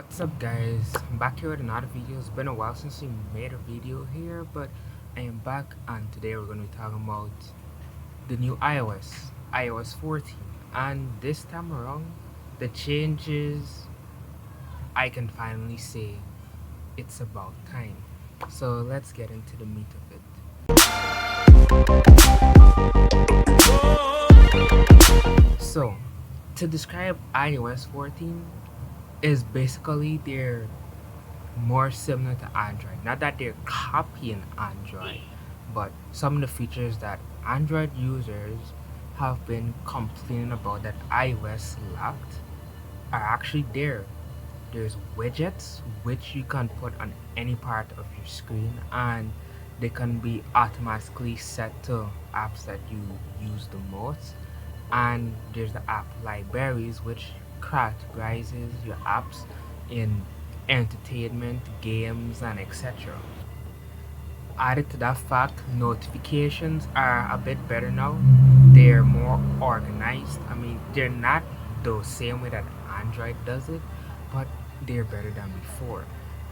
What's up guys, I'm back here with another video. It's been a while since we made a video here, but I am back and today we're going to be talking about the new iOS 14. And this time around, the changes, I can finally say it's about time. So let's get into the meat of it. So, to describe iOS 14 is basically their more similar to Android. Not that they're copying Android, but some of the features that Android users have been complaining about that iOS lacked are actually there. There's widgets which you can put on any part of your screen and they can be automatically set to apps that you use the most. And there's the app libraries which categorizes your apps in entertainment, games, and etc. Added to that fact, notifications are a bit better now. They're more organized. I mean, they're not the same way that Android does it, but they're better than before.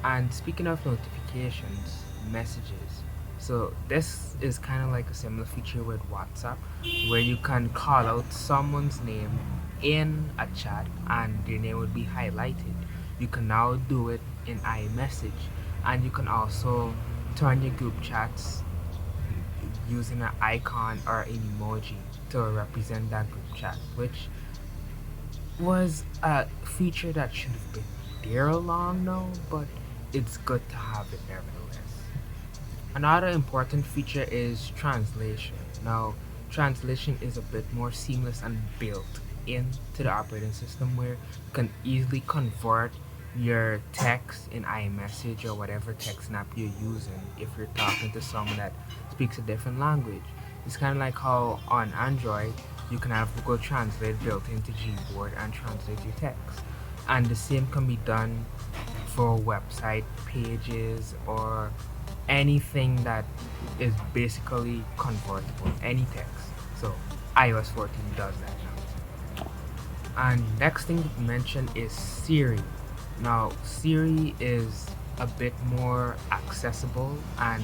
And speaking of notifications, messages. So this is kind of like a similar feature with WhatsApp, where you can call out someone's name in a chat and their name would be highlighted. You can now do it in iMessage, and you can also turn your group chats using an icon or an emoji to represent that group chat, which was a feature that should have been there long now, but it's good to have it nevertheless. Another important feature is translation. Now, translation is a bit more seamless and built into the operating system where you can easily convert your text in iMessage or whatever text app you're using if you're talking to someone that speaks a different language. It's kind of like how on Android you can have Google Translate built into Gboard and translate your text. And the same can be done for website pages or anything that is basically convertible, any text. So iOS 14 does that now. And next thing to mention is Siri. Now Siri is a bit more accessible and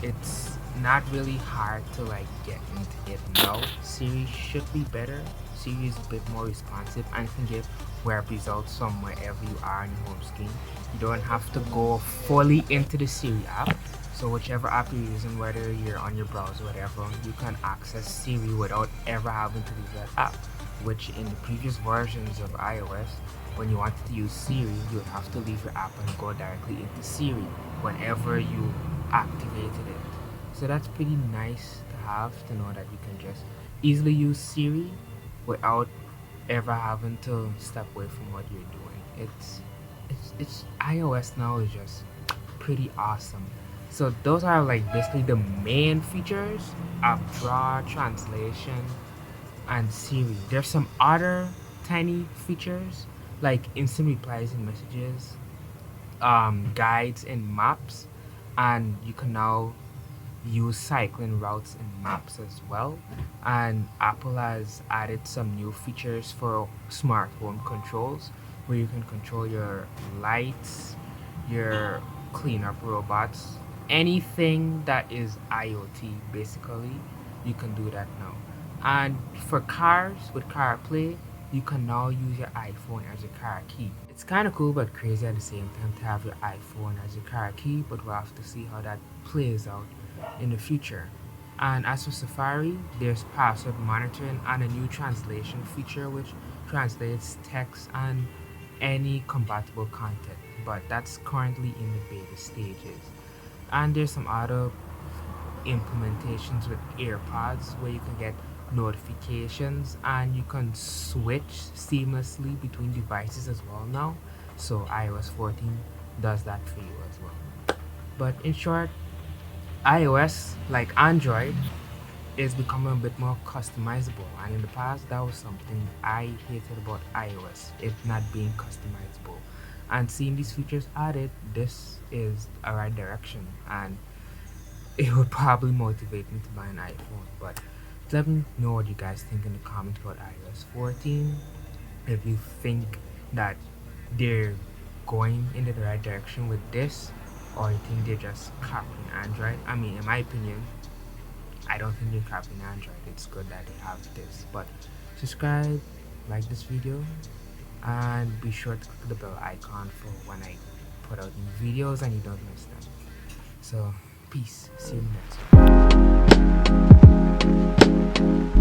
it's not really hard to like get into it now. Siri should be better. Siri is a bit more responsive and can give web results from wherever you are on your home screen. You don't have to go fully into the Siri app. So whichever app you're using, whether you're on your browser or whatever, you can access Siri without ever having to leave that app. Which in the previous versions of iOS, when you wanted to use Siri, you would have to leave your app and go directly into Siri whenever you activated it. So that's pretty nice to have, to know that you can just easily use Siri without ever having to step away from what you're doing. It's iOS now is just pretty awesome. So those are like basically the main features of draw, translation, and Siri. There's some other tiny features like instant replies in messages, guides and maps, and you can now use cycling routes in maps as well. And Apple has added some new features for smart home controls where you can control your lights, your cleanup robots, anything that is IoT basically, you can do that now. And for cars with CarPlay, you can now use your iPhone as your car key. It's kind of cool but crazy at the same time to have your iPhone as your car key, but we'll have to see how that plays out in the future. And as for Safari, there's password monitoring and a new translation feature which translates text and any compatible content, but that's currently in the beta stages. And there's some other implementations with AirPods where you can get notifications and you can switch seamlessly between devices as well now. So iOS 14 does that for you as well. But in short, iOS, like Android, is becoming a bit more customizable, and in the past that was something I hated about iOS, it not being customizable. And seeing these features added, this is a right direction, and it would probably motivate me to buy an iPhone. But let me know what you guys think in the comments about iOS 14. If you think that they're going in the right direction with this, or you think they're just copying Android. I mean, in my opinion, I don't think they're copying Android. It's good that they have this. But subscribe, like this video, and be sure to click the bell icon for when I put out new videos and you don't miss them. So, peace. See you next one.